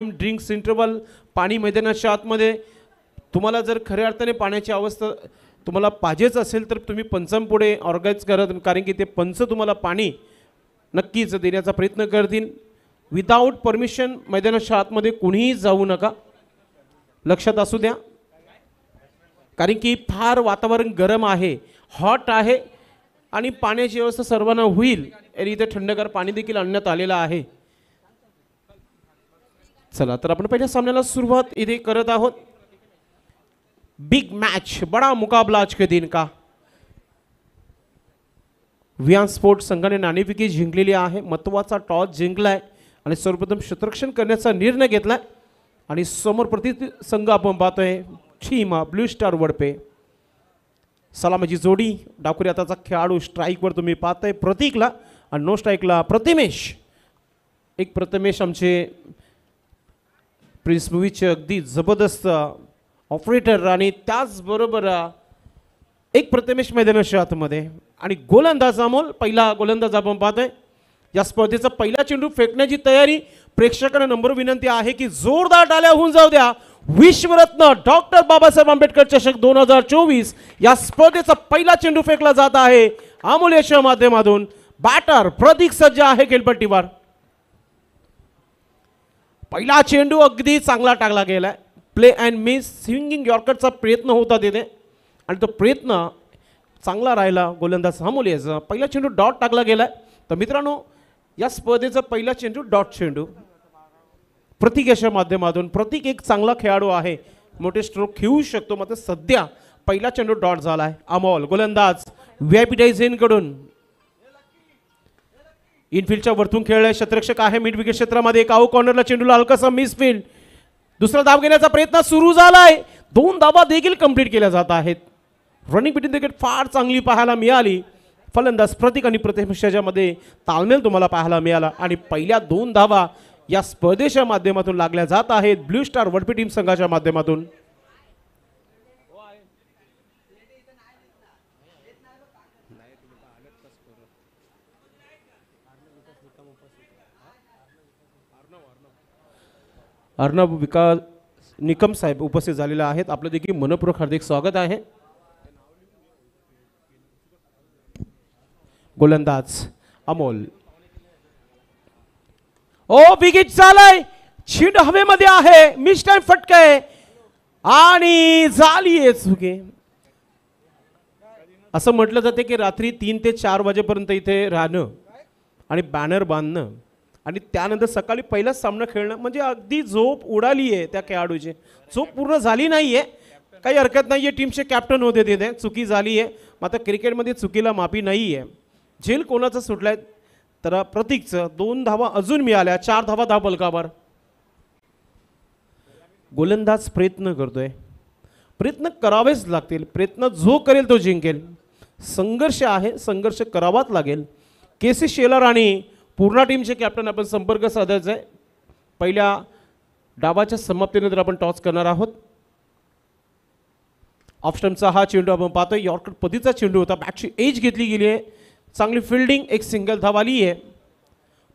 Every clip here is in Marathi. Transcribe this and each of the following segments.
ड्रिंक्स इंटरवल, पाणी मैदानाच्या आतमध्ये. तुम्हाला जर खऱ्या अर्थाने पाण्याची अवस्था तुम्हाला पाहिजेच असेल तर तुम्ही पंचांग पुढे ऑर्गनाईज करत, कारण की ते पंच तुम्हाला पाणी नक्कीच देण्याचा प्रयत्न करतील. विदाऊट परमिशन मैदानाच्या आतमध्ये कुणीही जाऊ नका, लक्षात असू द्या, कारण की फार वातावरण गरम आहे, हॉट आहे आणि पाण्याची व्यवस्था सर्वांना होईल आणि इथे थंडगार पाणी देखील आणण्यात आलेलं आहे. चला तर आपण पहिल्या सामन्याला सुरुवात इथे करत आहोत. बिग मैच, बड़ा मुकाबला आज के दिन का. वियान स्पोर्ट संघाने नाणेफेकी जिंकलेली आहे, महत्त्वाचा टॉस जिंकलाय आणि सर्वप्रथम क्षेत्ररक्षण करण्याचा निर्णय घेतलाय. आणि समोर प्रतिसंघ आपण पाहतोय टीम ब्लू स्टार वडपे. सलामीची जोडी, डाकुरी हाताचा खेळाडू स्ट्राईकवर तुम्ही पाहताय प्रतीकला आणि नो स्ट्राईकला प्रथमेश. एक प्रथमेश आमचे प्रिन्स मूवीचे अगदी जबरदस्त ऑपरेटर आणि त्याचबरोबर एक प्रथमेश मैदानाच्या आतमध्ये. आणि गोलंदाज अमोल, पहिला गोलंदाज आपण पाहतोय. या स्पर्धेचा पहिला चेंडू फेकण्याची तयारी. प्रेक्षकांना नंबर विनंती आहे की जोरदार टाळ्या होऊन जाऊ द्या. विश्वरत्न डॉक्टर बाबासाहेब आंबेडकर चषक 2024 या स्पर्धेचा पहिला चेंडू फेकला जात आहे अमोलच्या माध्यमातून. बॅटर प्रतीक सज्ज आहे खेळपट्टीवर. पहिला चेंडू अगदी चांगला टाकला गेलाय. प्ले अँड मिस स्विंगिंग यॉर्करचा प्रयत्न होता तिथे आणि तो प्रयत्न चांगला राहिला गोलंदाज अमोलचा. पहिला चेंडू डॉट टाकला गेलाय. तर मित्रांनो, या स्पर्धेचा पहिला चेंडू डॉट चेंडू प्रतीकेच्या माध्यमातून. प्रतीक एक चांगला खेळाडू आहे, मोठे स्ट्रोक खेळू शकतो, मात्र सध्या पहिला चेंडू डॉट झालाय. अमोल गोलंदाज VIP डायझेन कडून इनफिल्डच्या वरतून खेळलाय. क्षेत्ररक्षक आहे मिड विकेट क्षेत्रामध्ये. एक आउट कॉर्नरला चेंडूला हलकासा मिसफिल्ड. दुसरा धाव घेण्याचा प्रयत्न सुरू झालाय. 2 धावा देखील कंप्लीट केल्या जात आहेत. रनिंग बिटवीन विकेट फार चांगली पाहायला मिळाली. फलंदाज प्रतीक आणि प्रथमेशच्या मध्ये ताळमेळ तुम्हाला पाहायला मिळाला आणि पहिल्या 2 धावा या स्पर्धेच्या माध्यमातून लागल्या जात आहेत ब्लू स्टार वडपी टीम संघाच्या माध्यमातून. अर्णब विकास निकम साहेब उपस्थित झालेले आहेत, आपलं देखील मनपूर्वक हार्दिक स्वागत आहे. गोलंदाज अमोल. ओ विकेट चालय, चेंडू हवेमध्ये आहे, मिस टाइम फटके आणि झाली आहे चुके. असं म्हटलं जाते की रात्री 3 ते 4 वाजेपर्यंत इथे राहणं आणि बॅनर बांधणं आणि त्यानंतर सकाळी पहिलाच सामना खेळणं म्हणजे अगदी झोप उडाली आहे त्या खेळाडूची. झोप पूर्ण झाली नाहीये, काही हरकत नाहीये. टीमचे कॅप्टन होते तिथे, चुकी झाली आहे, मात्र क्रिकेटमध्ये चुकीला माफी नाही आहे. झेल कोणाचं सुटलाय तर प्रतीकचं. 2 धावा अजून मिळाल्या, 4 धावा धावफलकावर. गोलंदाज प्रयत्न करतोय, प्रयत्न करावेच लागतील. प्रयत्न जो करेल तो जिंकेल. संघर्ष आहे, संघर्ष करावाच लागेल. KC शेलर आणि पूर्ण टीमचे कॅप्टन आपण संपर्क साधायचा आहे. पहिल्या डावाच्या समाप्तीनंतर आपण टॉस करणार आहोत. ऑफस्टम्पचा हा चेंडू आपण पाहतोय, यॉर्कर पद्धतीचा चेंडू होता, बॅटची एज घेतली गेली आहे, चांगली फिल्डिंग, एक सिंगल धाव आली आहे.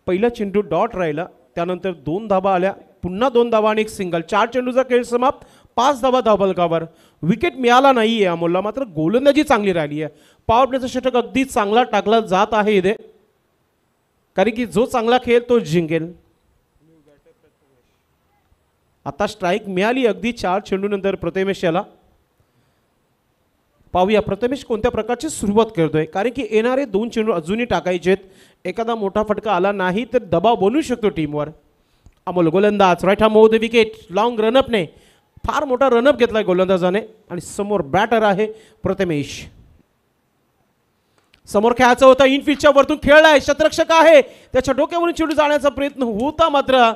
पहिला चेंडू डॉट राहिला, त्यानंतर 2 धावा आल्या, पुन्हा 2 धावा आणि एक सिंगल. 4 चेंडूचा खेळ समाप्त, 5 धावा धावफलकावर. विकेट मिळाला नाही आहे अमोलला, मात्र गोलंदाजी चांगली राहिली आहे. पॉवर प्लेचा षटक अगदी चांगला टाकला जात आहे इथे, कारण की जो चांगला खेळ तो जिंकेल. आता स्ट्राईक मिळाली अगदी 4 चेंडूनंतर प्रथमेश याला. पाहूया प्रथमेश कोणत्या प्रकारची सुरुवात करतोय, कारण की येणारे 2 चेंडू अजूनही टाकायचेत. एखादा मोठा फटका आला नाही तर दबाव बनू शकतो टीमवर. अमोल गोलंदाज, right hand over the wicket, long रनअपने फार मोठा रनअप घेतलाय गोलंदाजाने. आणि समोर बॅटर आहे प्रथमेश. समोर खेळायचा होता, इनफिल्डच्या वरतून खेळलाय, क्षेत्ररक्षक आहे, त्याच्या डोक्यावरून चेंडू जाण्याचा प्रयत्न होता, मात्र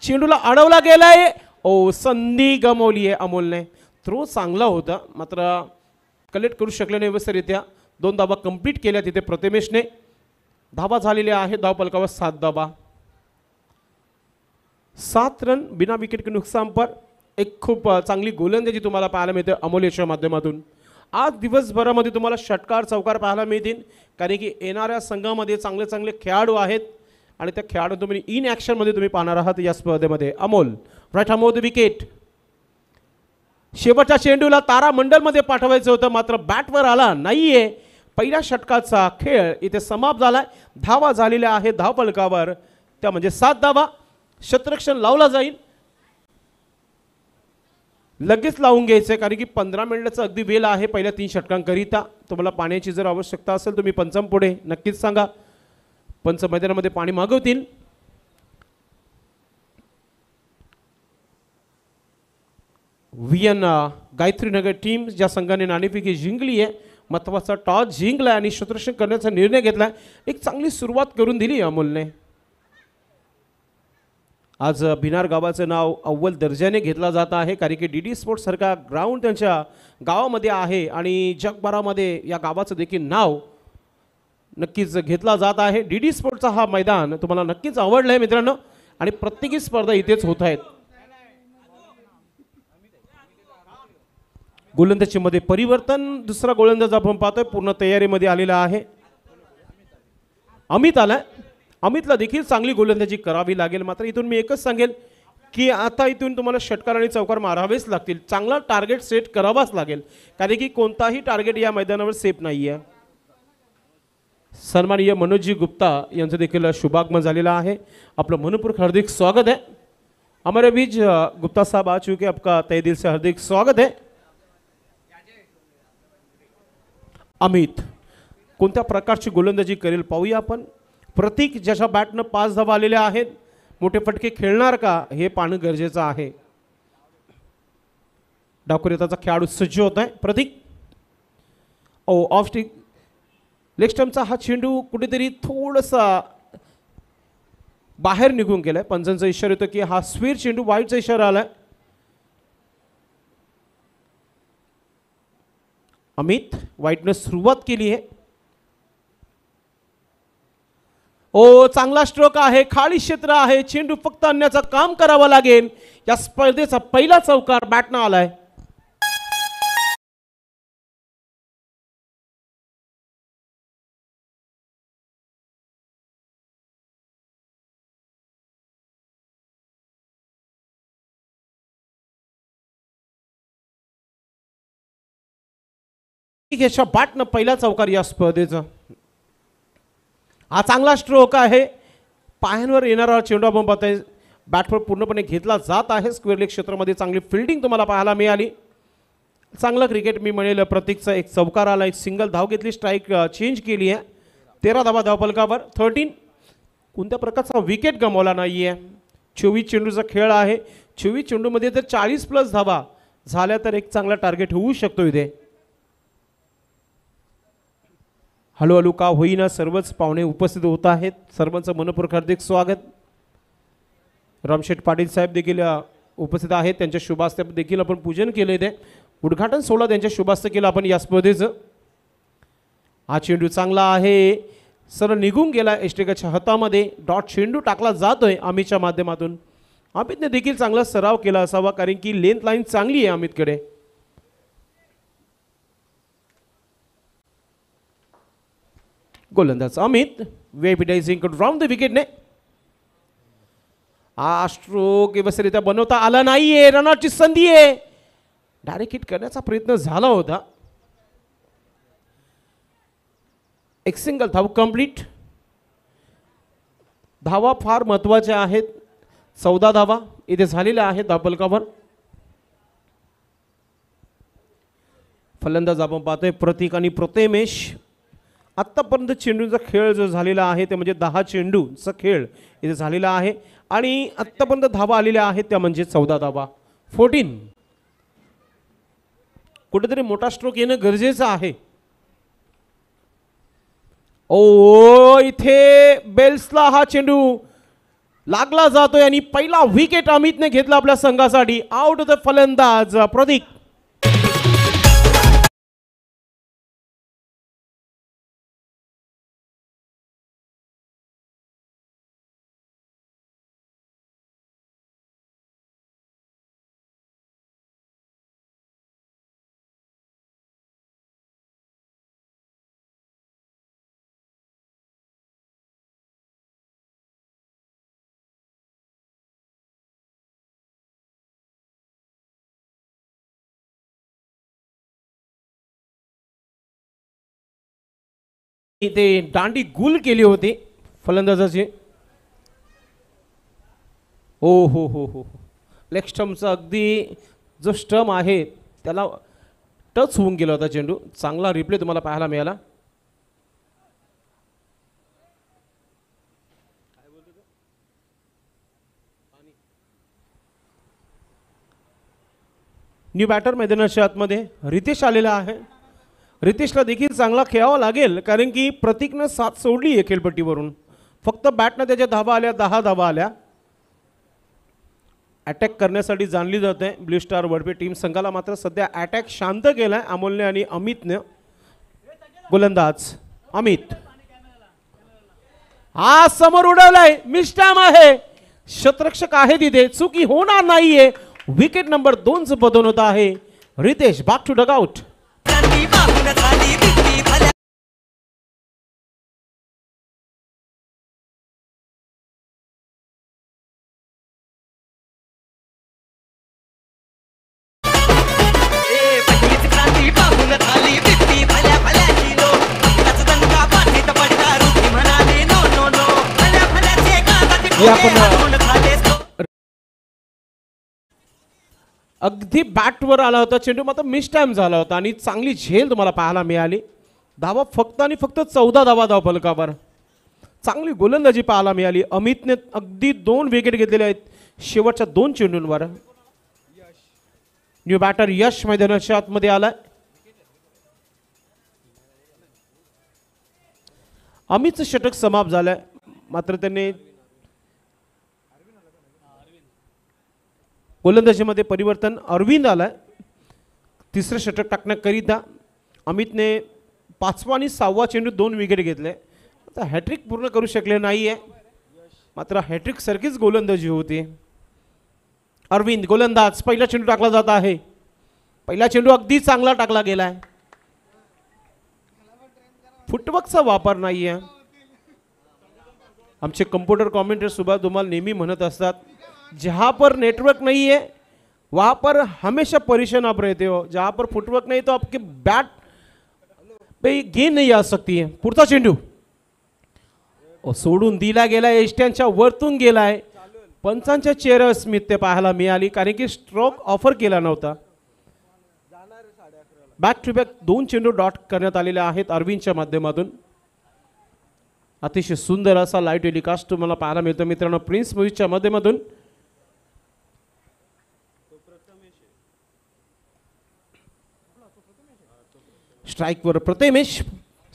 चेंडूला अडवला गेलाय. ओ संधी गमावली आहे अमोलने. थ्रो चांगला होता, मात्र कलेक्ट करू शकले नाही व्यवस्थितरित्या. 2 धावा कंप्लीट केल्या तिथे प्रथमेशने. धावा झालेल्या आहेत धावफलकावर 7 धावा, 7 रन बिना विकेट के नुकसान पर. एक खूप चांगली गोलंदाजी तुम्हाला पाहायला मिळते अमोलच्या माध्यमातून. आज दिवसभरामध्ये तुम्हाला षटकार चौकार पाहायला मिळतील, कारण की येणाऱ्या संघामध्ये चांगले चांगले खेळाडू आहेत आणि त्या खेळाडू तुम्ही इन ॲक्शनमध्ये तुम्ही पाहणार आहात या स्पर्धेमध्ये. Amol right ham off the wicket. शेवटच्या चेंडूला तारामंडलमध्ये पाठवायचं होतं मात्र बॅटवर आला नाहीये. पहिल्या षटकाचा खेळ इथे समाप्त झालाय. धावा झालेल्या आहे धावफलकावर, त्या म्हणजे 7 धावा. शतरक्षण लावला जाईल, लगेच लावून घ्यायचं कारण की 15 मिनिटाचा अगदी वेळ आहे पहिल्या 3 षटकांकरिता. तुम्हाला पाण्याची जर आवश्यकता असेल तुम्ही पंचम पुढे नक्कीच सांगा, पंच मैदानामध्ये पाणी मागवतील. गायत्रीनगर टीम ज्या संघाने नाणेफेकी जिंकली आहे, महत्त्वाचा टॉस जिंकला आणि शतरक्षण करण्याचा निर्णय घेतला. एक चांगली सुरुवात करून दिली अमोलने. आज भिनार गावाचं नाव अव्वल दर्जाने घेतला जात आहे कारण की DD स्पोर्ट्स सारखा ग्राउंड त्यांच्या गावामध्ये आहे आणि जगभरामध्ये या गावाचं देखील नाव नक्कीच घेतला जात आहे. DD स्पोर्ट्सचा हा मैदान तुम्हाला नक्कीच आवडलं आहे मित्रांनो आणि प्रत्येकी स्पर्धा इथेच होत आहेत. गोलंदाजीमध्ये परिवर्तन, दुसरा गोलंदाज आपण पाहतोय पूर्ण तयारीमध्ये आलेला आहे. अमित आलाय. अमितला देखील चांगली गोलंदाजी करावी लागेल. मात्र इथून मी एकच सांगेल की आता इथून तुम्हाला षटकार आणि चौकार मारावेच लागतील. चांगला टार्गेट सेट करावाच लागेल कारण की कोणताही टार्गेट या मैदानावर सेफ नाही आहे. सन्माननीय मनोजी गुप्ता यांचं देखील शुभागमन झालेलं आहे. आपलं मनपूर्वक हार्दिक स्वागत है. हमारे बीच गुप्ता साहब आ चुके, आपका तहे दिल से हार्दिक स्वागत है. अमित कोणत्या प्रकारची गोलंदाजी करेल पाहूया आपण. प्रतीक ज्याच्या बॅटनं 5 धावा आलेल्या आहेत, मोठे फटके खेळणार का हे पाहणं गरजेचं आहे. डावखुरीताचा खेळाडू सज्ज होत आहे. प्रतीक ऑफ स्टिक लेग स्टंपचा हा चेंडू कुठेतरी थोडासा बाहेर निघून गेलाय. पंचांचा इशारा येतो की हा स्वीर चेंडू, वाईटचा इशारा आलाय. अमित वाईटनं सुरुवात केली आहे. ओ चांगला स्ट्रोक आहे, खाली क्षेत्र आहे, चेंडू फक्त आणण्याचं काम करावं लागेल. या स्पर्धेचा पहिला चौकार बॅटनं आलाय. याच्या बॅटनं पहिला चौकार या स्पर्धेचा. हा चांगला स्ट्रोक आहे. पायांवर येणारा चेंडू आपण पाहतोय बॅटवर पूर्णपणे घेतला जात आहे. स्क्वेअर लेग क्षेत्रामध्ये चांगली फिल्डिंग तुम्हाला पाहायला मिळाली. चांगलं क्रिकेट मी म्हणेल. प्रतीकचा एक चौकार आला, एक सिंगल धाव घेतली, स्ट्राईक चेंज केली आहे. 13 धावा धावफलकावर. 13 कोणत्या प्रकारचा विकेट गमावला नाही आहे. 24 चेंडूचा खेळ आहे. 24 चेंडूमध्ये जर 40+ धावा झाल्या तर एक चांगला टार्गेट होऊ शकतो इथे. हळूहळू का होईना सर्वच पाहुणे उपस्थित होत आहेत. सर्वांचं मनपूर्वक हार्दिक स्वागत. रामशेठ पाटील साहेब देखील उपस्थित आहेत. त्यांच्या शुभास्ते देखील आपण पूजन केले ते. उद्घाटन सोहळा त्यांच्या शुभास्ते केला आपण या स्पर्धेचं. हा चेंडू चांगला आहे, सरळ निघून गेला एष्टेकाच्या हातामध्ये. डॉट चेंडू टाकला जातोय अमितच्या माध्यमातून. अमितने देखील चांगला सराव केला असावा कारण की लेंथ लाईन चांगली आहे अमितकडे. गोलंदाज अमित वेपिटायझिंग राऊंड द विकेटने. हा स्ट्रोक व्यवस्थितरित्या बनवता आला नाहीये. रनआउटची संधी आहे. डायरेक्ट हिट करण्याचा प्रयत्न झाला होता. एक सिंगल धाव कंप्लीट. धावा फार महत्त्वाच्या आहेत. 14 धावा इथे झालेल्या आहेत धावफलकावर. फलंदाज आपण पाहतोय प्रतीक आणि प्रथमेश. आत्तापर्यंत चेंडूचा खेळ जो झालेला आहे ते म्हणजे 10 चेंडूचा खेळ इथे झालेला आहे आणि आत्तापर्यंत धावा आलेल्या आहेत त्या म्हणजे 14 धावा. 14 कुठेतरी मोठा स्ट्रोक येणं गरजेचं आहे. ओ इथे बेल्सला हा चेंडू लागला जातोय आणि पहिला विकेट अमितने घेतला आपल्या संघासाठी. आउट ऑफ द फलंदाज प्रतीक. ते दांडी गुल केली होती फलंदाजाची. हो हो हो हो, लेग स्टम्पचा अगदी जो स्टम आहे त्याला टच होऊन गेला होता चेंडू. चांगला रिप्ले तुम्हाला पाहायला मिळाला. न्यू बॅटर मैदानाच्या आतमध्ये रितेश आलेला आहे. रितेशला देखील चांगला खेळावा लागेल कारण की प्रतीकनं साथ सोडली आहे खेळपट्टीवरून. फक्त बॅटनं त्याच्या धावा आल्या, 10 धावा आल्या. अटॅक करण्यासाठी जाणली जाते ब्ल्यू स्टार वडपे टीम संघाला. मात्र सध्या अटॅक शांत केलाय अमोलने आणि अमितने. गोलंदाज अमित हा समोर उडवलाय, मिस्टॅम आहे, शतरक्षक आहे तिथे, चुकी होणार नाहीये. विकेट नंबर 2चं पतन होत आहे. Ritesh back to dugout. अगदी बॅटवर आला होता चेंडू, मात्र मिस टाइम झाला होता आणि चांगली झेल तुम्हाला पाहायला मिळाली. धावा फक्त आणि फक्त 14 धावा धावफलकावर. चांगली गोलंदाजी पाहायला मिळाली. अमितने अगदी 2 विकेट घेतलेले आहेत शेवटच्या 2 चेंडूंवर. न्यू बॅटर यश मैदानाच्या आतमध्ये आलाय. अमितचं षटक समाप्त झालंय, मात्र त्यांनी गोलंदाजीमध्ये परिवर्तन. अरविंद आलाय तिसरं षटक टाकण्याकरिता. अमितने 5वा आणि 6वा चेंडू 2 विकेट घेतले. आता हॅट्रिक पूर्ण करू शकले नाहीये, मात्र हॅट्रिक सारखीच गोलंदाजी होती. अरविंद गोलंदाज, पहिला चेंडू टाकला जात आहे. पहिला चेंडू अगदी चांगला टाकला गेलाय. फुटवर्कचा वापर नाहीये. आमचे कम्प्युटर कॉमेंटर सुबह तुम्हाला नेहमी म्हणत असतात, जहाँ पर नेटवर्क नहीं है वहाँ पर हमेशा परेशान आप रहते हो. जहाँ पर फुटवर्क नहीं तो आपके बैट पे गेंद नहीं आ सकती है. पुढचा चेंडू सोडून दिला गेलाय, एष्ट्यांच्या वरतून गेलाय. पंचांच्या चेहऱ्यावर स्मित पाहायला मिळाली कारण की स्ट्रोक ऑफर केला नव्हता. बॅक टू बॅक 2 चेंडू डॉट करण्यात आलेले आहेत अरविंदच्या माध्यमातून. अतिशय सुंदर असा लाईव्ह टेलिकास्ट तुम्हाला पाहायला मिळतो मित्रांनो प्रिन्स मूव्हीजच्या माध्यमातून. स्ट्राइकवर प्रथमेश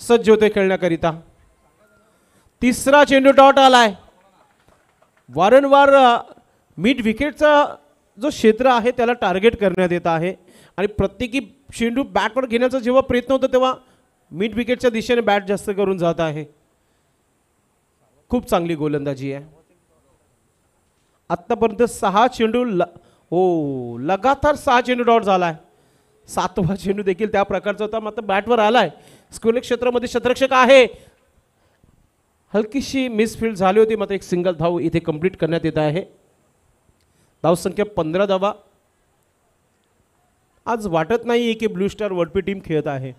सज्ज होते खेळण्याकरिता. तिसरा चेंडू डॉट आलाय. वारंवार मिड विकेटचा जो क्षेत्र आहे त्याला टार्गेट करण्यात येत आहे आणि प्रत्येकी चेंडू बॅटवर घेण्याचा जेव्हा प्रयत्न होतो तेव्हा मिड विकेटच्या दिशेने बॅट जास्त करून जात आहे. खूप चांगली गोलंदाजी आहे. आतापर्यंत 6 चेंडू लगातार 6 चेंडू डॉट झालाय. 7वा चेंडू देखील त्या प्रकारचा होता, मात्र बॅटवर आलाय. स्क्वेअर क्षेत्रामध्ये शतरक्षक आहे. हलकीशी मिसफील्ड झाली होती, मात्र एक सिंगल धाव इथे कंप्लीट करण्यात येत आहे. धावसंख्या 15 धावा. आज वाटत नाही की ब्लू स्टार वडपी टीम खेळत आहे.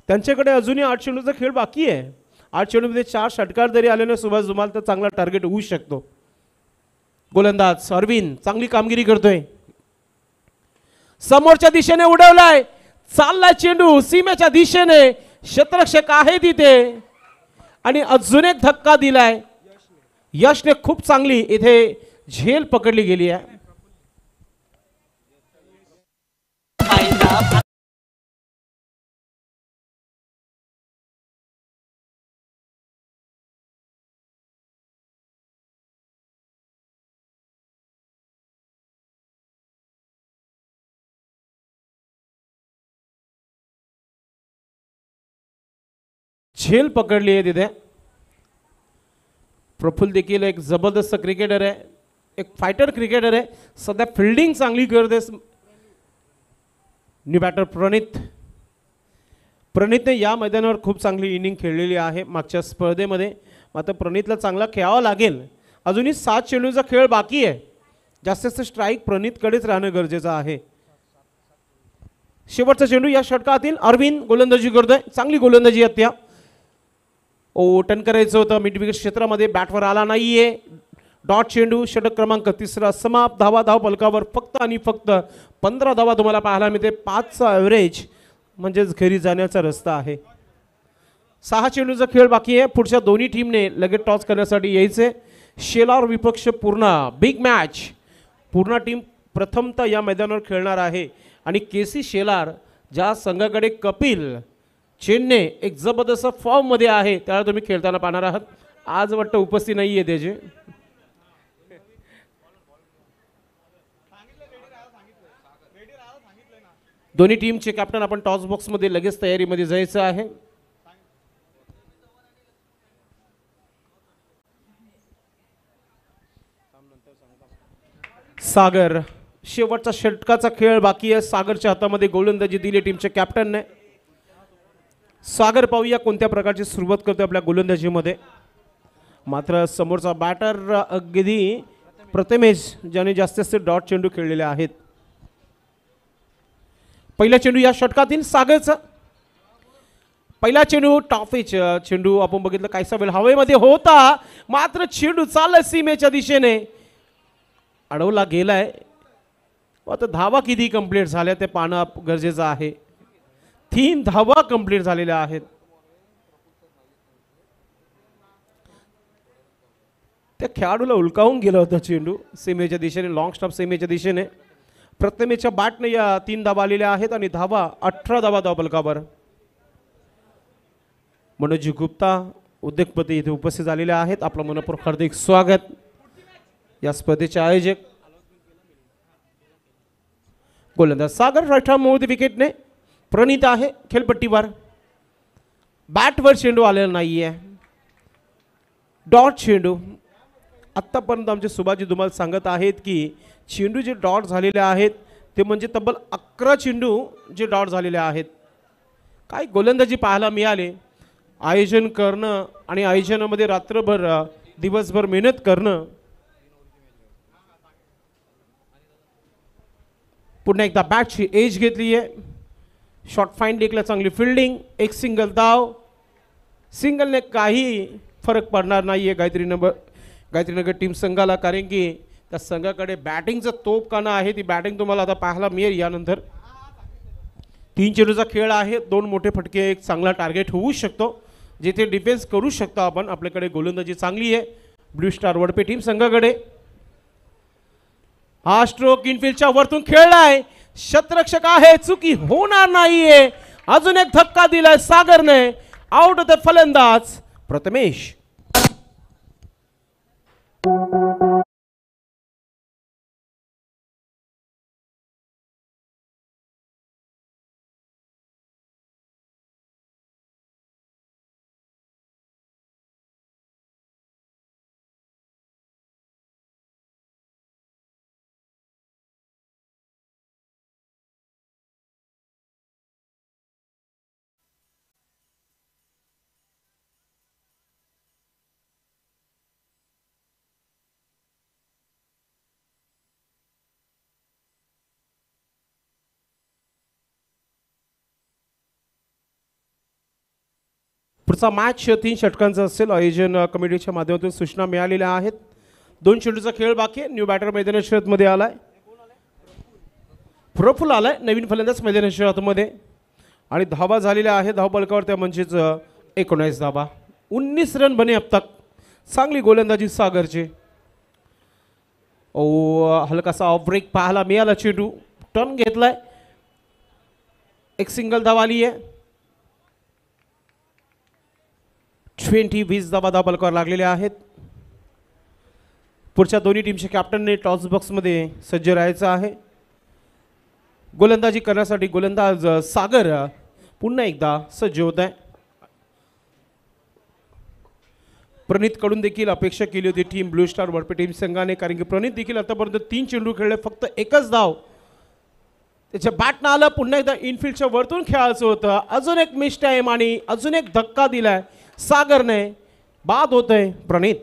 त्यांच्याकडे अजूनही 8 चेंडूचा खेळ बाकी आहे. 8 चेंडूमध्ये 4 षटकार जरी आले ना सुभाष जुमाल तर चांगला टार्गेट होऊ शकतो. गोलंदाज अरविंद चांगली कामगिरी करतोय. समोरच्या दिशेने उडवलाय, चाललाय चेंडू सीमेच्या दिशेने. क्षेत्ररक्षक आहे तिथे आणि अजून एक धक्का दिलाय. यशने खूप चांगली इथे झेल पकडली गेली आहे. झेल पकडली आहे तिथे. प्रफुल्ल देखील एक जबरदस्त क्रिकेटर आहे, एक फायटर क्रिकेटर आहे. सध्या फिल्डिंग चांगली करते. न्यू बॅटर प्रणितने या मैदानावर खूप चांगली इनिंग खेळलेली आहे मागच्या स्पर्धेमध्ये. मात्र प्रणितला चांगला खेळावा लागेल. अजूनही 7 चेंडूचा खेळ बाकी आहे. जास्तीत जास्त स्ट्राईक प्रणितकडेच राहणं गरजेचं आहे. शेवटचा चेंडू या षटकातील अरविंद गोलंदाजी करतोय, चांगली गोलंदाजी हत्या. टर्न करायचं होतं, मिड विकेट क्षेत्रामध्ये बॅटवर आला नाहीये. डॉट चेंडू, षटक क्रमांक 3 समाप्त. धाव फलकावर फक्त आणि फक्त 15 धावा तुम्हाला पाहायला मिळते. 5चा ॲव्हरेज म्हणजेच घरी जाण्याचा रस्ता आहे. 6 चेंडूचा खेळ बाकी आहे. पुढच्या दोन्ही टीमने लगेच टॉस करण्यासाठी यायचे. शेलार विपक्ष Purna, big match. Purna team प्रथमतः या मैदानावर खेळणार आहे आणि केसी शेलार ज्या संघाकडे कपिल चेन्ने एक जबरदस्त फॉर्ममध्ये आहे त्याला तुम्ही खेळताना पाहणार आहात. आज वाटतं उपस्थित नाही आहे त्याचे. दोन्ही टीमचे कॅप्टन आपण टॉस बॉक्समध्ये लगेच तयारीमध्ये जायचं आहे. सागर, शेवटचा षटकाचा खेळ बाकी आहे. सागरच्या हातामध्ये गोलंदाजी दिली टीमच्या कॅप्टनने. सागर पाहूया कोणत्या प्रकारची सुरुवात करतो आपल्या गोलंदाजीमध्ये. मात्र समोरचा बॅटर अगदी प्रथमेश ज्याने जास्तीत डॉट चेंडू खेळलेले आहेत. पहिला चेंडू या षटकातील सागरचा. पहिला चेंडू टॉफिच चेंडू आपण बघितलं काहीसा वेळ हवेमध्ये होता, मात्र चेंडू चालला सीमेच्या दिशेने, अडवला गेलाय. आता धावा किती कंप्लीट झाल्या ते पाहणं गरजेचं आहे. 3 धावा कंप्लीट झालेल्या आहेत. त्या खेळाडूला उलकावून गेला होता चेंडू सीमेच्या दिशेने, लॉंग स्टॉप सीमेच्या दिशेने. प्रथमेच्या बॅटने या 3 धावा आलेल्या आहेत आणि धावा 18 धावा धावफलकावर. मनोज गुप्ता उद्योगपती इथे उपस्थित झालेले आहेत. आपलं मनपूर्वक हार्दिक स्वागत. या स्पर्धेचे आयोजक गोलंदाज सागर, राईट आर्म मूव्ह विकेटने. प्रणित आहे खेळपट्टीवर, बॅटवर चेंडू आलेला नाहीये. डॉट चेंडू. आत्तापर्यंत आमचे सुभाजी धुमाल सांगत आहेत की चेंडू जे डॉट झालेले आहेत ते म्हणजे तब्बल 11 चेंडू जे डॉट झालेले आहेत. काय गोलंदाजी पाहायला मिळाले. आयोजन करणं आणि आयोजनामध्ये रात्रभर दिवसभर मेहनत करणं. पुन्हा एकदा बॅटची एज घेतली आहे. शॉर्ट फाईन लेकला चांगली फिल्डिंग, एक सिंगल धाव. सिंगलने काही फरक पडणार नाही आहे गायत्रीनगर टीम संघाला, कारण की त्या संघाकडे बॅटिंगचं तोफखाना आहे. ती बॅटिंग तुम्हाला आता पाहायला मिळेल यानंतर. 3 चेंडूचा खेळ आहे. 2 मोठे फटके, एक चांगला टार्गेट होऊ शकतो जिथे डिफेन्स करू शकतो आपण. आपल्याकडे गोलंदाजी चांगली आहे ब्लू स्टार वडपे टीम संघाकडे. हा स्ट्रोक इनफिल्डच्या वरतून खेळलाय, शतरक्षक आहे, चुकी होणार नाहीये. अजून एक धक्का दिलाय सागरने. आउट होते फलंदाज प्रथमेश. पुढचा मॅच 3 षटकांचा असेल. आयोजन कमिटीच्या माध्यमातून सूचना मिळालेल्या आहेत. 2 चेंडूचा खेळ बाकी आहे. न्यू बॅटर मैदानी शर्यतमध्ये आलाय. प्रफुल आलाय नवीन फलंदाज मैदानी शर्यतमध्ये आणि धावा झालेल्या आहेत धावफलकावर त्या म्हणजेच 19 धावा. 19 रन बने अब तक. चांगली गोलंदाजी सागरची. हलकासा ऑफ ब्रेक पाहायला मिळाला. चेंडू टर्न घेतलाय, एक सिंगल धाव आली आहे. 20 धावा धावफलकावर लागलेल्या आहेत. पुढच्या दोन्ही टीमच्या कॅप्टनने टॉस बॉक्समध्ये सज्ज राहायचं आहे. गोलंदाजी करण्यासाठी गोलंदाज सागर पुन्हा एकदा सज्ज होत आहे. प्रणित कडून देखील अपेक्षा केली होती team blue star Wadpe team संघाने, कारण की प्रणित देखील आतापर्यंत 3 चेंडू खेळले, फक्त एकच धाव त्याच्या बॅटनं आलं. पुन्हा एकदा इनफिल्डच्या वरतून खेळायचं होतं. अजून एक मिस टाइम आणि अजून एक धक्का दिलाय सागरने. बाद होतंय प्रणित.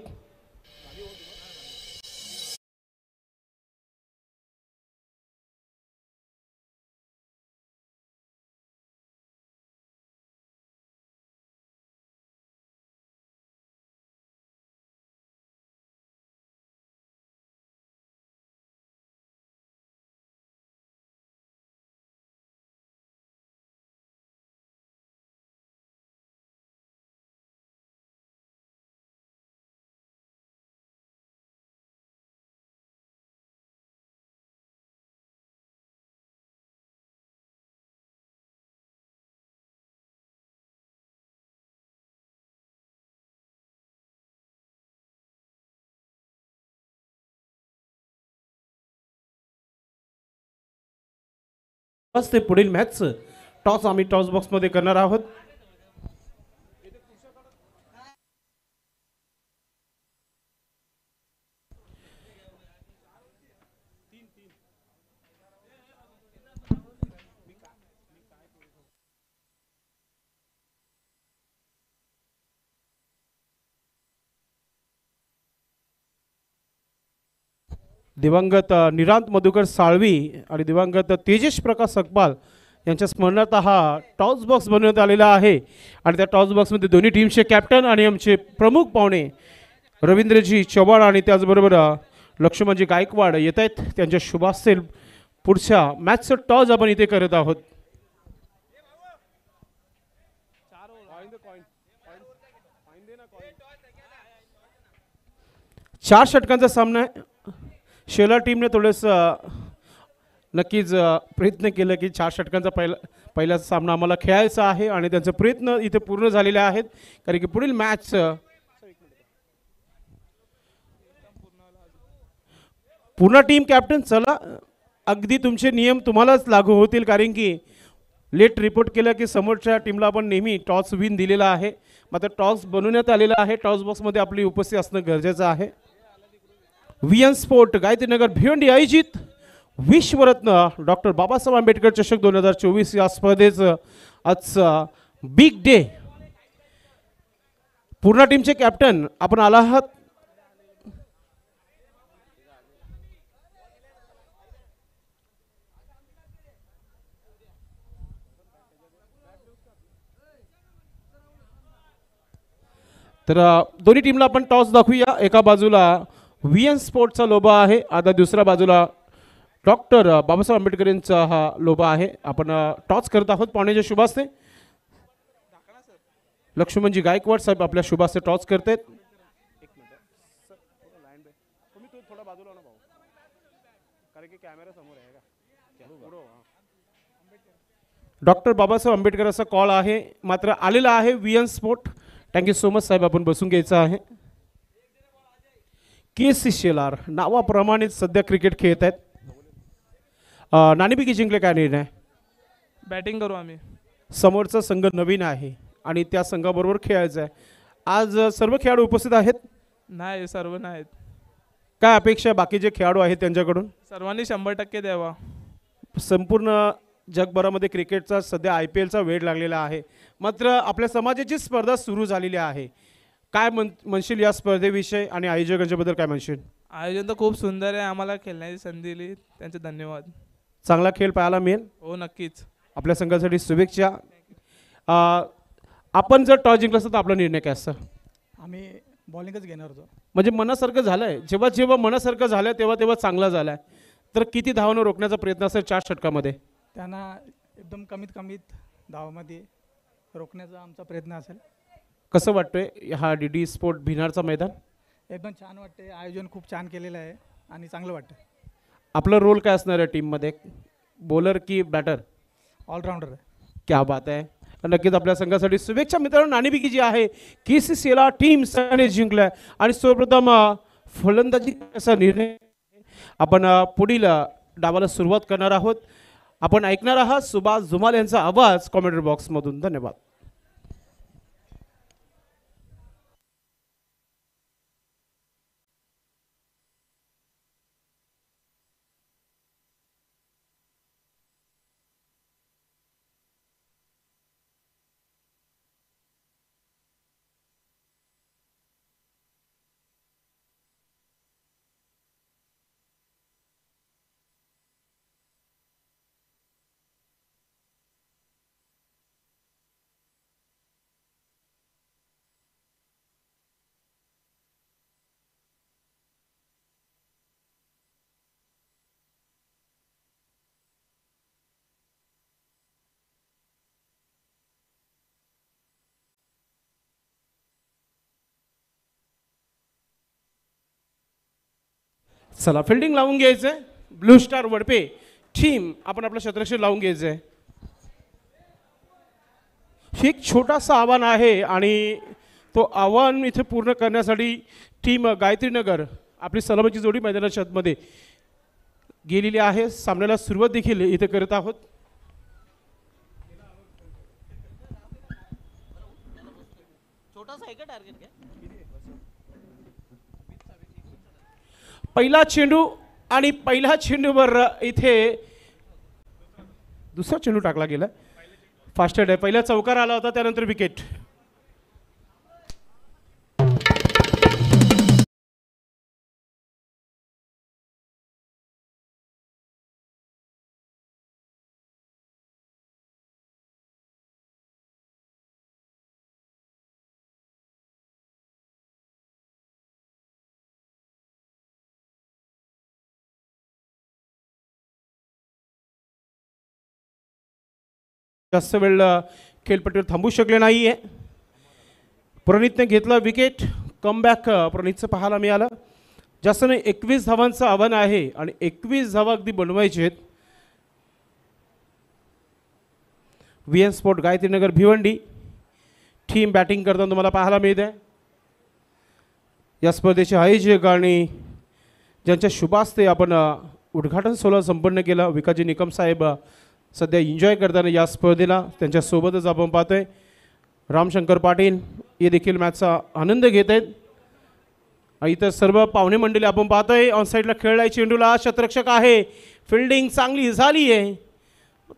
बस ते पुढील मॅच टॉस आम्ही टॉस बॉक्समध्ये करणार आहोत. दिवंगत निरांत मधुकर साळवी आणि दिवंगत तेजेश प्रकाश सकपाल यांच्या स्मरणार्थ हा टॉस बॉक्स बनवण्यात आलेला आहे. आणि त्या टॉस बॉक्समध्ये दोन्ही टीमचे कॅप्टन आणि आमचे प्रमुख पाहुणे रवींद्रजी चव्हाण आणि त्याचबरोबर लक्ष्मणजी गायकवाड येत आहेत. त्यांच्या शुभास्ते पुढच्या मॅचचं टॉस आपण इथे करत आहोत. चार षटकांचा सामना आहे. शेलार टीमने थोडंसं नक्कीच प्रयत्न केलं की 4 षटकांचा पहिला सामना आम्हाला खेळायचा आहे आणि त्यांचे प्रयत्न इथे पूर्ण झालेले आहेत. कारण की पुढील मॅच पूर्ण टीम कॅप्टन चला अगदी तुमचे नियम तुम्हालाच लागू होतील. कारण की लेट रिपोर्ट केलं की समोरच्या टीमला आपण नेहमी टॉस विन दिलेला आहे. मात्र टॉस बनवण्यात आलेला आहे. टॉस बॉक्समध्ये आपली उपस्थिती असणं गरजेचं आहे. VN स्पोर्ट गायत्रीनगर भिवंडी आयोजित विश्वरत्न डॉक्टर बाबासाहेब आंबेडकर चषक 2024 या स्पर्धेचं आजचा बिग डे. पूर्ण टीमचे कॅप्टन आपण आला आहात. तर दोन्ही टीमला आपण टॉस दाखवूया. एका बाजूला VN स्पोर्टचा लोबा आहे, आता दुसऱ्या बाजूला डॉक्टर बाबासाहेब आंबेडकर यांचा हा लोबा आहे. आपण टॉस करत आहोत. पाहुण्याच्या शुभास्ते लक्ष्मणजी गायकवाड साहेब आपल्या शुभास्ते टॉस करतायत. डॉक्टर बाबासाहेब आंबेडकर असा कॉल आहे, मात्र आलेला आहे VN sport. Thank you so much साहेब. आपण बसून घ्यायचं आहे. KC शेलार नावाप्रमाणेच सध्या क्रिकेट खेळत आहेत. नाणेफेकी जिंकले काय निर्णय? बॅटिंग करू आम्ही. समोरचा संघ नवीन आहे आणि त्या संघाबरोबर खेळायचं आहे. आज सर्व खेळाडू उपस्थित आहेत? नाही, सर्व नाहीत. काय अपेक्षा बाकीचे खेळाडू आहेत त्यांच्याकडून? सर्वांनी 100% द्यावा. संपूर्ण जगभरामध्ये क्रिकेटचा सध्या IPLचा वेळ लागलेला आहे. मात्र आपल्या समाजाची स्पर्धा सुरू झालेली आहे. काय म्हणशील या स्पर्धेविषयी आणि आयोजकांच्याबद्दल काय म्हणशील? आयोजन तर खूप सुंदर आहे. आम्हाला खेळण्याची संधी दिली त्यांचे धन्यवाद. चांगला खेळ पाहायला मिळेल. हो नक्कीच. आपल्या संघासाठी शुभेच्छा. आपण जर टॉस जिंकला असता तर आपला निर्णय काय असता? आम्ही बॉलिंगच घेणार होतो. म्हणजे मनासारखं झालंय. जेव्हा जेव्हा मनासारखं झालं तेव्हा तेव्हा चांगला झालाय. तर किती धावांना रोखण्याचा प्रयत्न असेल 4 षटकामध्ये? त्यांना एकदम कमीत धावामध्ये रोखण्याचा आमचा प्रयत्न असेल. कसं वाटतंय हा DD स्पोर्ट भिनारचा मैदान? एकदम छान वाटते. आयोजन खूप छान केलेलं आहे आणि चांगलं वाटतं. आपला रोल काय असणार आहे टीममध्ये? बॉलर की बॅटर? ऑलराऊंडर आहे. क्या बात आहे. नक्कीच आपल्या संघासाठी शुभेच्छा. मित्रांनो, नाणेफेकी जी आहे KC शेलार टीम संघाने जिंकलाय आणि सर्वप्रथम फलंदाजी असा निर्णय आपण पुढील डावाला सुरुवात करणार आहोत. आपण ऐकणार आहात सुभाष जुमाल यांचा आवाज कॉमेंट्री बॉक्समधून. धन्यवाद. चला फिल्डिंग लावून घ्यायचं आहे. ब्लू स्टार वडपे टीम आपण आपलं क्षेत्रक्षेत्र लावून घ्यायचं आहे. हे एक छोटासा आव्हान आहे आणि तो आव्हान इथे पूर्ण करण्यासाठी टीम गायत्रीनगर आपली सलामीची जोडी मैदानाच्या आतमध्ये गेलेली आहे. सामन्याला सुरुवात देखील इथे करत आहोत. पहिला चेंडू आणि पहिल्या चेंडूवर इथे दुसरा चेंडू टाकला गेला. फास्टेड आहे. पहिला चौकार आला होता, त्यानंतर विकेट. जास्त वेळ खेळपट्टीवर थांबू शकले नाहीये. प्रणितने घेतलं विकेट. कमबॅक प्रणितचं पाहायला मिळालं. जास्त नाही, 21 धावांचं आव्हान आहे आणि 21 धावा अगदी बनवायचे आहेत. VN sport Gayatrinagar Bhiwandi team batting करताना तुम्हाला पाहायला मिळत आहे. या स्पर्धेचे आयोजक आणि ज्यांच्या शुभास्ते आपण उद्घाटन सोहळा संपन्न केला, विकाजी निकम साहेब सध्या एन्जॉय करताना या स्पर्धेला त्यांच्यासोबतच आपण पाहतोय. रामशंकर पाटील हे देखील मॅचचा आनंद घेत आहेत. इतर सर्व पाहुणे मंडळी आपण पाहतोय. ऑन साईडला खेळलाय चेंडूला, शतरक्षक आहे. फिल्डिंग चांगली झाली आहे.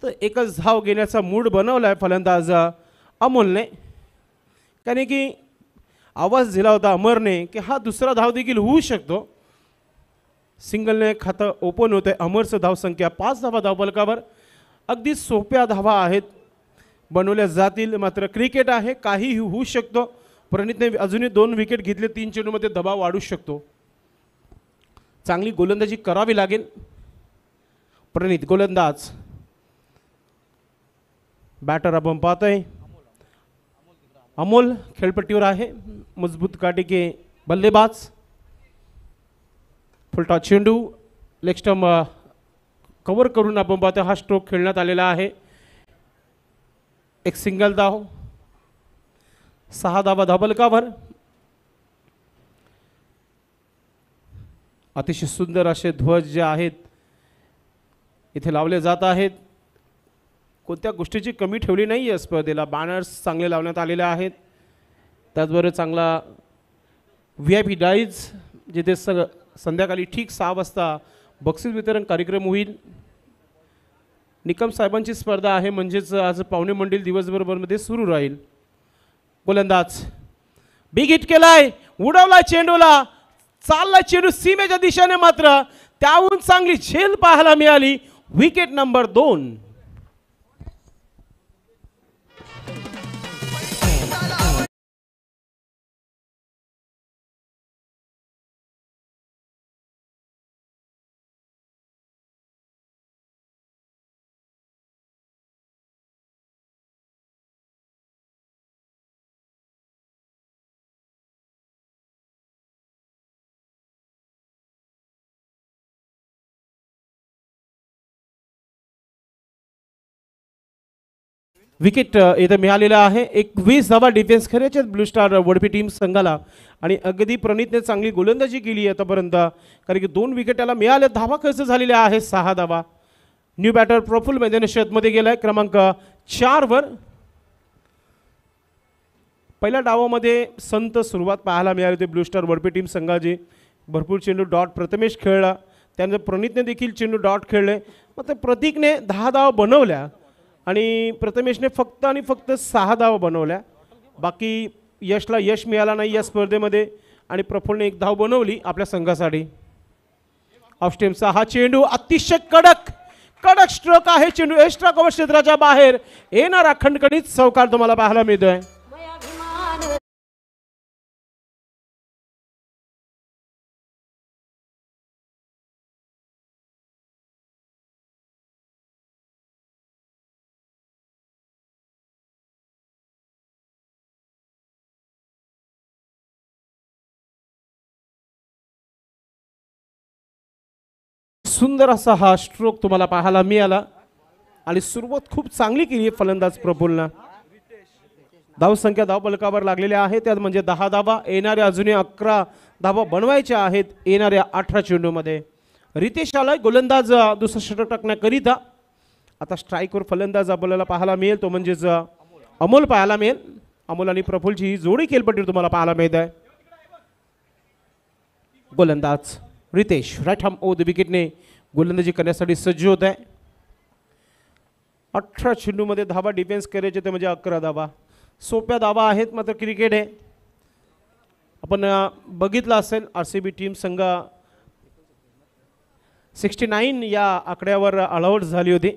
तर एकच धाव घेण्याचा मूड बनवला आहे फलंदाज अमोलने, कारण की आवाज दिला होता अमरने की हा दुसरा धाव देखील होऊ शकतो. सिंगलने खातं ओपन होतं आहे. अमरचं धावसंख्या 5 धावा धावफलकावर. अगदी सोप्या धावा आहेत, बनवल्या जातील. मात्र क्रिकेट आहे, काहीही होऊ शकतो. प्रणितने अजूनही 2 विकेट घेतले. 3 चेंडूमध्ये दबाव वाढू शकतो. चांगली गोलंदाजी करावी लागेल. प्रणित गोलंदाज. बॅटर आपण पाहतोय अमोल खेळपट्टीवर आहे. मजबूत काटिके बल्लेबाज. फुलटॉस चेंडू लेग स्टंप कव्हर करून आपण पाहतो. हा स्ट्रोक खेळण्यात आलेला आहे. एक सिंगल धाव. 6 धावा धावफलकावर. अतिशय सुंदर असे ध्वज जे आहेत इथे लावले जात आहेत. कोणत्या गोष्टीची कमी ठेवली नाही आहे स्पर्धेला. बॅनर्स चांगले लावण्यात आलेले आहेत. त्याचबरोबर चांगला VIP डाईज, जिथे संध्याकाळी ठीक 6 वाजता बक्षीस वितरण कार्यक्रम होईल. निकम साहेबांची स्पर्धा आहे, म्हणजेच आज पाहुणे मंडळी दिवसभरमध्ये सुरू राहील. गोलंदाज बिग हिट केलाय, उडवला चेंडूला, चालला चेंडू सीमेच्या दिशेने. मात्र त्याहून चांगली झेल पाहायला मिळाली. Wicket number 2. विकेट इथं मिळालेला आहे. 21 धावा डिफेन्स करायचे ब्लू स्टार वडपी टीम संघाला. आणि अगदी प्रणितने चांगली गोलंदाजी केली आतापर्यंत, कारण की 2 विकेट त्याला मिळाले. धावा खर्च झालेल्या आहे 6 धावा. न्यू बॅटर प्रफुल्ल मैदानी शेतमध्ये गेलाय क्रमांक 4 वर. पहिल्या डावामध्ये संत सुरुवात पाहायला मिळाली होती ब्लू स्टार वडपी टीम संघाची. भरपूर चेंडू डॉट प्रथमेश खेळला. त्यानंतर प्रणितने देखील चेंडू डॉट खेळले. मात्र प्रतीकने 10 धावा बनवल्या आणि प्रथमेशने फक्त आणि फक्त 6 धावा बनवल्या. बाकी यशला यश मिळाला नाही या स्पर्धेमध्ये. आणि प्रफुल्लने 1 धाव बनवली आपल्या संघासाठी. ऑफ स्टेम्पचा हा चेंडू अतिशय कडक स्ट्रोक आहे. चेंडू एक्स्ट्रा कव्हर क्षेत्राच्या बाहेर येणारा खणखणीत चौकार तुम्हाला पाहायला मिळतोय. सुंदर असा हा स्ट्रोक तुम्हाला पाहायला मिळाला. आणि सुरुवात खूप चांगली केली आहे फलंदाज प्रफुल्लनं. धावसंख्या धावफलकावर लागलेल्या आहेत, त्यात म्हणजे 10 धावा. येणाऱ्या अजूनही 11 धावा बनवायच्या आहेत येणाऱ्या 18 चेंडूमध्ये. रितेश आलाय गोलंदाज दुसरा षटक टाकण्याकरिता. आता स्ट्राईकवर फलंदाज आपल्याला पाहायला मिळेल, तो म्हणजेच अमोल पाहायला मिळेल. अमोल आणि प्रफुल्लची ही जोडी खेळपट्टीवर तुम्हाला पाहायला मिळत आहे. गोलंदाज Ritesh right arm over the विकेटने गोलंदाजी करण्यासाठी सज्ज होत आहे. 18 चेंडूमध्ये धावा डिफेन्स करायचे ते म्हणजे 11 धावा. सोप्या धावा आहेत मात्र क्रिकेट आहे. आपण बघितलं असेल RCB टीम संघ 69 या आकड्यावर ऑलआउट झाली होती.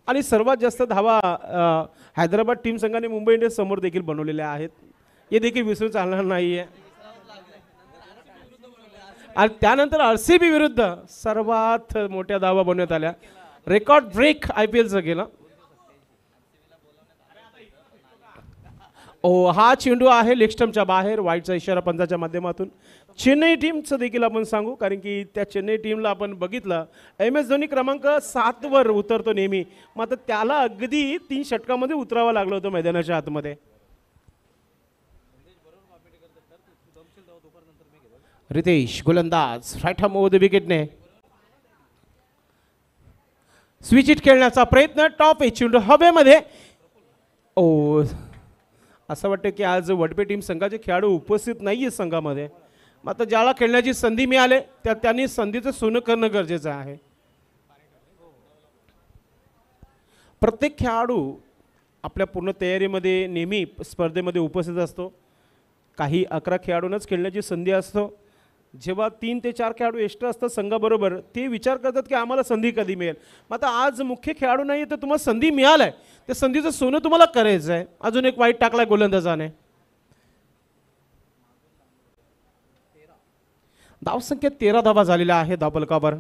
आणि सर्वात जास्त धावा हैदराबाद टीम संघाने मुंबई इंडियन्स समोर देखील बनवलेल्या आहेत. हे देखील विसरून चालणार नाही आहे. आणि त्यानंतर RCB विरुद्ध सर्वात मोठ्या धावा बनवण्यात आल्या. रेकॉर्ड ब्रेक IPLचं केलं. हा चेंडू आहे लेग स्टंपच्या बाहेर. वाईटचा इशारा पंचाच्या माध्यमातून. चेन्नई टीमचं देखील आपण सांगू कारण की त्या चेन्नई टीमला आपण बघितलं MS धोनी क्रमांक 7 वर उतरतो नेहमी, मात्र त्याला अगदी 3 षटकामध्ये उतरावं लागलं होतं मैदानाच्या आतमध्ये. रितेश गोलंदाज राईट हॅम ओव्हर द विकेटने स्विच इट खेळण्याचा प्रयत्न. टॉप ए चेंडू हवेमध्ये. असं वाटतं की आज वडपे टीम संघाचे खेळाडू उपस्थित नाही आहे संघामध्ये, मात्र ज्याला खेळण्याची संधी मिळाली त्यांनी संधीचं सोनं करणं गरजेचं आहे. प्रत्येक खेळाडू आपल्या पूर्ण तयारीमध्ये नेहमी स्पर्धेमध्ये उपस्थित असतो. काही 11 खेळाडूंनाच खेळण्याची संधी असतो. जेव्हा 3 ते 4 खेळाडू एक्स्ट्रा असतात संघाबरोबर ते विचार करतात की आम्हाला संधी कधी मिळेल. मात्र आज मुख्य खेळाडू नाही तर तुम्हाला संधी मिळालाय, त्या संधीचं सोनं तुम्हाला करायचं आहे. अजून एक वाईट टाकलाय गोलंदाजाने. धावसंख्या 13 धावा झालेल्या आहे धावफलकावर.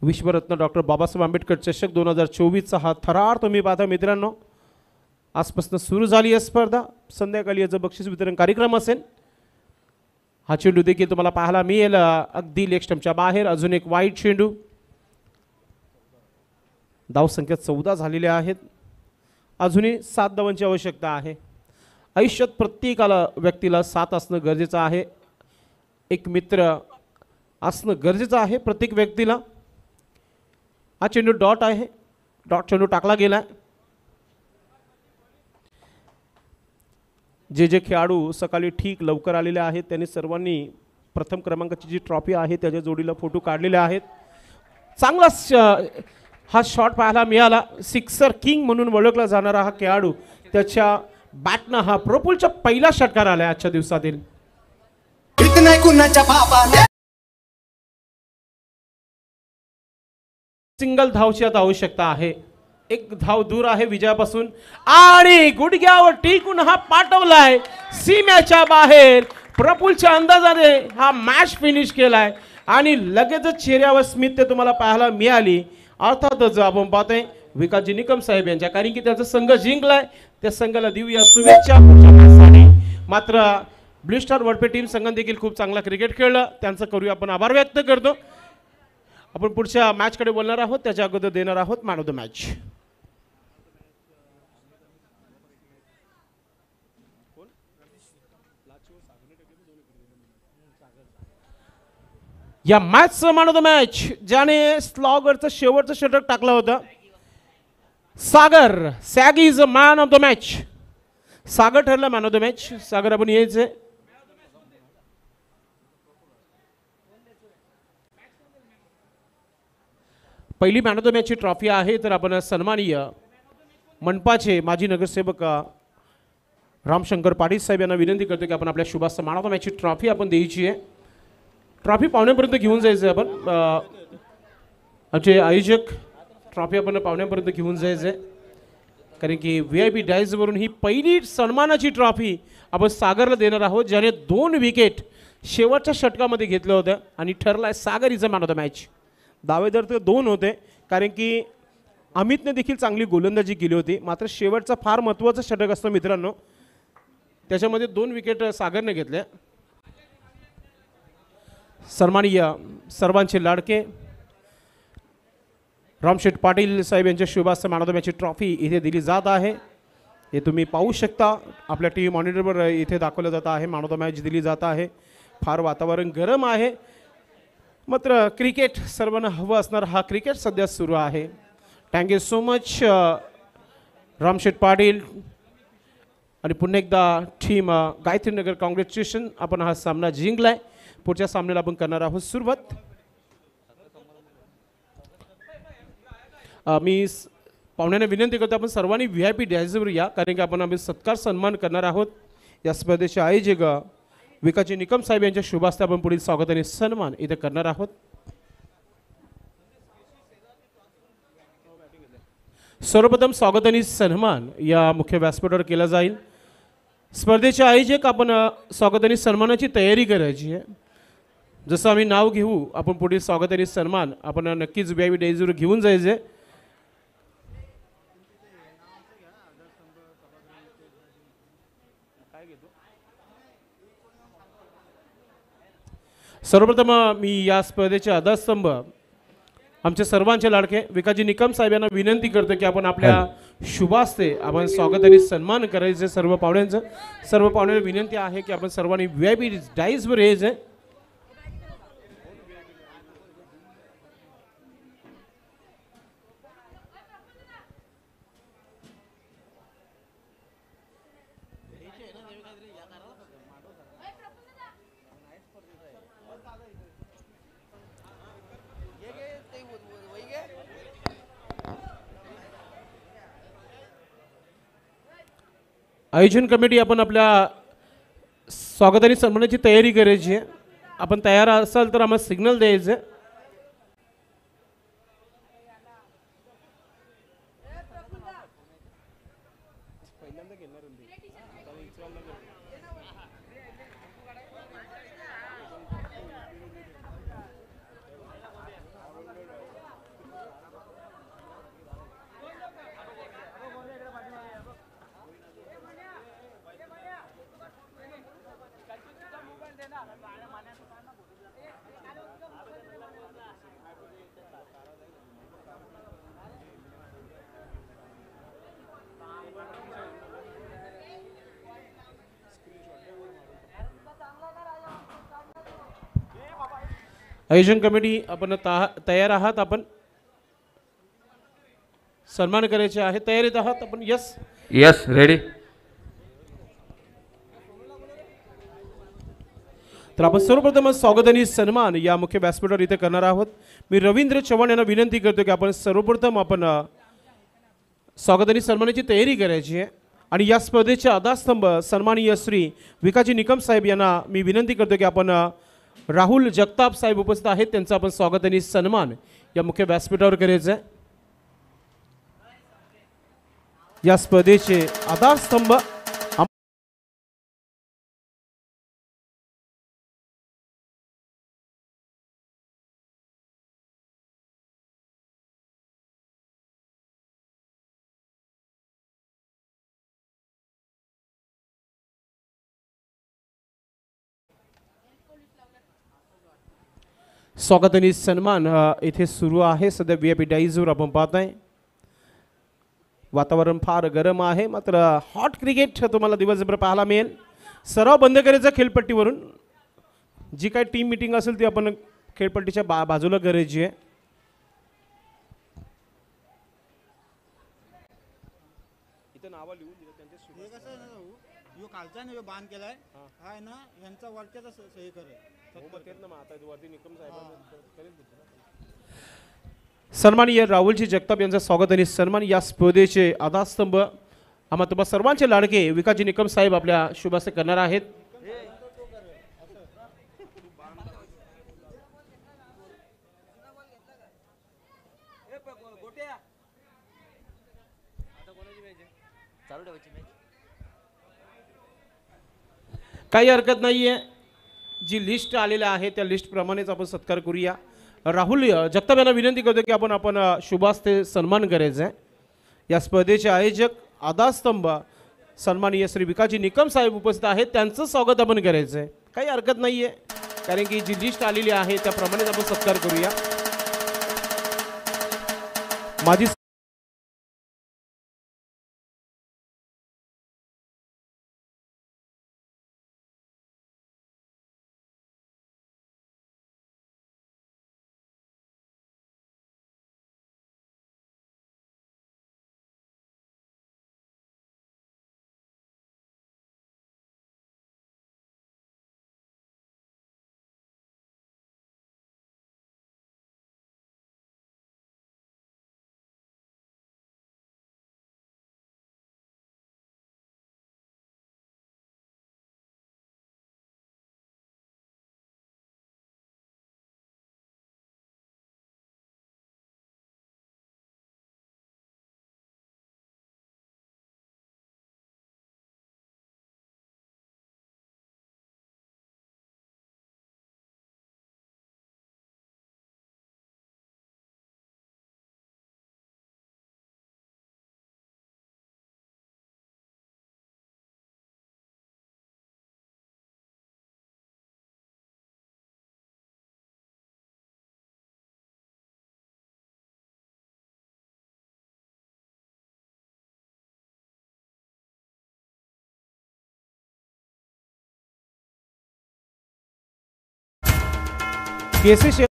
विश्वरत्न डॉक्टर बाबासाहेब आंबेडकर चषक 2024चा हा थरार तुम्ही पाहता मित्रांनो. आजपासून सुरू झाली आहे स्पर्धा. संध्याकाळी याचं बक्षीस वितरण कार्यक्रम असेल. हा चेंडू देखील तुम्हाला पाहायला मिळेल अगदी लेग स्टंपच्या बाहेर. अजून एक वाईट चेंडू. धावसंख्या 14 झालेल्या आहेत. अजूनही 7 धावांची आवश्यकता आहे. आयुष्यात प्रत्येकाला व्यक्तीला 7 असणं गरजेचं आहे. एक मित्र असणं गरजेचं आहे प्रत्येक व्यक्तीला. हा चेंडू डॉट आहे. डॉट चेंडू टाकला गेला. जे खेळाडू सकाळी ठीक लवकर आलेले आहेत त्यांनी सर्वांनी प्रथम क्रमांकाची जी ट्रॉफी आहे त्याच्या जोडीला फोटो काढलेले आहेत. चांगला हा शॉट पाहायला मिळाला. सिक्सर किंग म्हणून ओळखला जाणारा हा खेळाडू त्याच्या बॅटनं हा प्रफुल्लच्या पहिला षटकार आलाय आजच्या दिवसातील. सिंगल धावची आता आवश्यकता आहे. एक धाव दूर आहे विजयापासून आणि गुडघ्यावर टिकून हा पाठवलाय सीम्याच्या बाहेर. प्रफुल्लच्या अंदाजाने हा मॅच फिनिश केलाय आणि लगेचच चेहऱ्यावर स्मित तुम्हाला पाहायला मिळाली. अर्थातच आपण पाहतोय विकासजी निकम साहेब यांच्या, कारण की त्याचा संघ जिंकलाय. त्या संघाला देऊया शुभेच्छा पुढच्या मॅचसाठी. मात्र ब्लू स्टार वडपे टीम संघाने देखील खूप चांगला क्रिकेट खेळलं. त्यांचं करूया आपण आभार व्यक्त करतो. आपण पुढच्या मॅचकडे बोलणार आहोत. त्याच्या अगोदर देणार आहोत मॅन ऑफ द मॅच. या मॅचचं मॅन ऑफ द मॅच ज्याने स्लॉगरचं शेवटचं षटक टाकलं होतं Sagar. Sag is a man of the match. Sagar ठरलं man of the match. Sagar आपण यायचंय. पहिली मॅन ऑफ द मॅचची ट्रॉफी आहे तर आपण सन्माननीय मनपाचे माजी नगरसेवक रामशंकर पाटील साहेब यांना विनंती करतो की आपण आपल्या शुभास्थ मॅन ऑफ द मॅचची ट्रॉफी आपण द्यायची आहे. ट्रॉफी पाहुण्यापर्यंत घेऊन जायचं आहे. आपण आमचे आयोजक ट्रॉफी आपण पाहुण्यापर्यंत घेऊन जायचं आहे कारण की VIP डायसवरून ही पहिली सन्मानाची ट्रॉफी आपण सागरला देणार आहोत ज्याने 2 विकेट शेवटच्या षटकामध्ये घेतलं होतं आणि ठरलाय Sagar is a man of the match. दावेदार तर 2 होते कारण की अमितने देखील चांगली गोलंदाजी केली होती. मात्र शेवटचा फार महत्त्वाचा षटक असतो मित्रांनो, त्याच्यामध्ये 2 विकेट सागरने घेतल्या. सन्माननीय सर्वांचे लाडके रामशेठ पाटील साहेब यांच्या शुभास्थ मॅन ऑफ द मॅचची ट्रॉफी इथे दिली जात आहे. हे तुम्ही पाहू शकता. आपल्या TV मॉनिटरवर इथे दाखवलं जात आहे. मॅन ऑफ द मॅच दिली जात आहे. फार वातावरण गरम आहे मात्र क्रिकेट सर्वांना हवं असणार हा क्रिकेट सध्या सुरू आहे. Thank you so much Ramsheth Patil आणि पुन्हा एकदा टीम गायत्रीनगर कॉंग्रॅच्युलेशन, आपण हा सामना जिंकलाय. पुढच्या सामन्याला आपण करणार आहोत सुरुवात. मी पाहुण्यांना विनंती करतो आपण सर्वांनी VIP डॅशवर या, कारण की आपण आम्ही सत्कार सन्मान करणार आहोत. या स्पर्धेचे आयोजक विकासजी निकम साहेब यांच्या शुभ हस्ते आपण पुढील स्वागत आणि सन्मान इथे करणार आहोत. सर्वप्रथम स्वागत आणि सन्मान या मुख्य व्यासपीठावर केला जाईल. स्पर्धेचे आयोजक आपण स्वागत आणि सन्मानाची तयारी करायची आहे. जसं आम्ही नाव घेऊ आपण पुढील स्वागत आणि सन्मान आपण नक्कीच VIP डॅशवर घेऊन जायचे. सर्वप्रथम मी या स्पर्धेचे आधारस्तंभ आमचे सर्वांचे लाडके विकासजी निकम साहेब यांना विनंती करतो की आपण आपल्या शुभास्ते आपण स्वागत आणि सन्मान करायचे. सर्व पाहुण्यांचं सर्व पाहुण्यांना विनंती आहे की आपण सर्वांनी VIP डाईजवर यायचं. आयोजन कमिटी आपण आपल्या स्वागत आणि सन्मानाची तयारी करायची आहे. आपण तयार असाल तर आम्हाला सिग्नल द्यायचं. आयोजन कमिटी आपण तयार आहात, आपण सन्मान करायचे आहे, तयारीत आहात आपण? Yes yes ready. तर आपण सर्वप्रथम स्वागत आणि सन्मान या मुख्य व्यासपीठावर इथे करणार आहोत. मी रवींद्र चव्हाण यांना विनंती करतो की आपण सर्वप्रथम आपण स्वागत आणि सन्मानाची तयारी करायची आहे. आणि या स्पर्धेचे आधारस्तंभ सन्माननीय श्री विकासजी निकम साहेब यांना मी विनंती करतो की आपण राहुल जगताप साहेब उपस्थित आहेत, त्यांचं आपण स्वागत आणि सन्मान या मुख्य व्यासपीठावर करायचं आहे. या स्पर्धेचे आधारस्तंभ स्वागत आणि सन्मान इथे सुरू आहे. सध्या VIP डाईजवर आपण पाहताय वातावरण फार गरम आहे, मात्र हॉट क्रिकेट तुम्हाला दिवसभर पाहायला मिळेल. सराव बंद करायचा खेळपट्टीवरून. जी काही टीम मीटिंग असेल ती आपण खेळपट्टीच्या बाजूला करायची आहे. इथे नाव लिहून दिलं त्यांचे. हे कसं आहे ना भाऊ, यो खालचा ना यो बांध केलाय हा आहे ना, यांचा वरच्याचा सही करे. सन्माननीय राहुलजी जगताप यांचं स्वागत आणि सन्मान. या स्पर्धेचे आधारस्तंभ आम्हा तुम्हा सर्वांचे लाडके विकासजी निकम साहेब आपल्या शुभास्ते करणार आहेत. काही हरकत नाहीये, जी लिस्ट आलेल्या आहे त्या लिस्ट प्रमाणेच आपण सत्कार करूया. राहुल जगताप यांना विनंती करतो की आपण शुभास्ते सन्मान करायचं आहे. या स्पर्धेचे आयोजक आधारस्तंभ सन्माननीय श्री विकासजी निकम साहेब उपस्थित आहेत, त्यांचं स्वागत आपण करायचं आहे. काही हरकत नाहीये, कारण की जी लिस्ट आलेली आहे त्याप्रमाणेच आपण सत्कार करूया. माझी केसी शे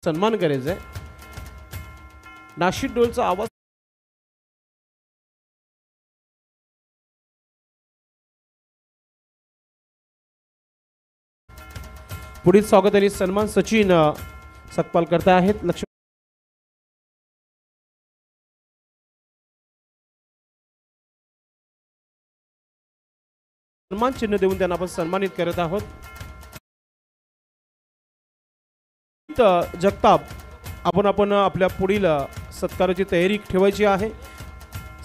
सन्मान करायचा आहे. नाशिक डोलचा आवाज पुढील स्वागत आणि सन्मान सचिन सकपाल करता आहेत. लक्ष सन्मान चिन्ह देऊन त्यांना आपण सन्मानित करत आहोत. जगताप आपण आपल्या पुढील सत्काराची तयारी ठेवायची आहे.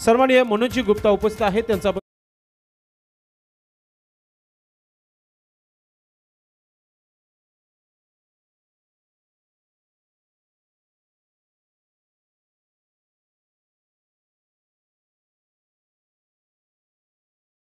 सन्माननीय मनोजी गुप्ता उपस्थित आहेत, त्यांचा आपण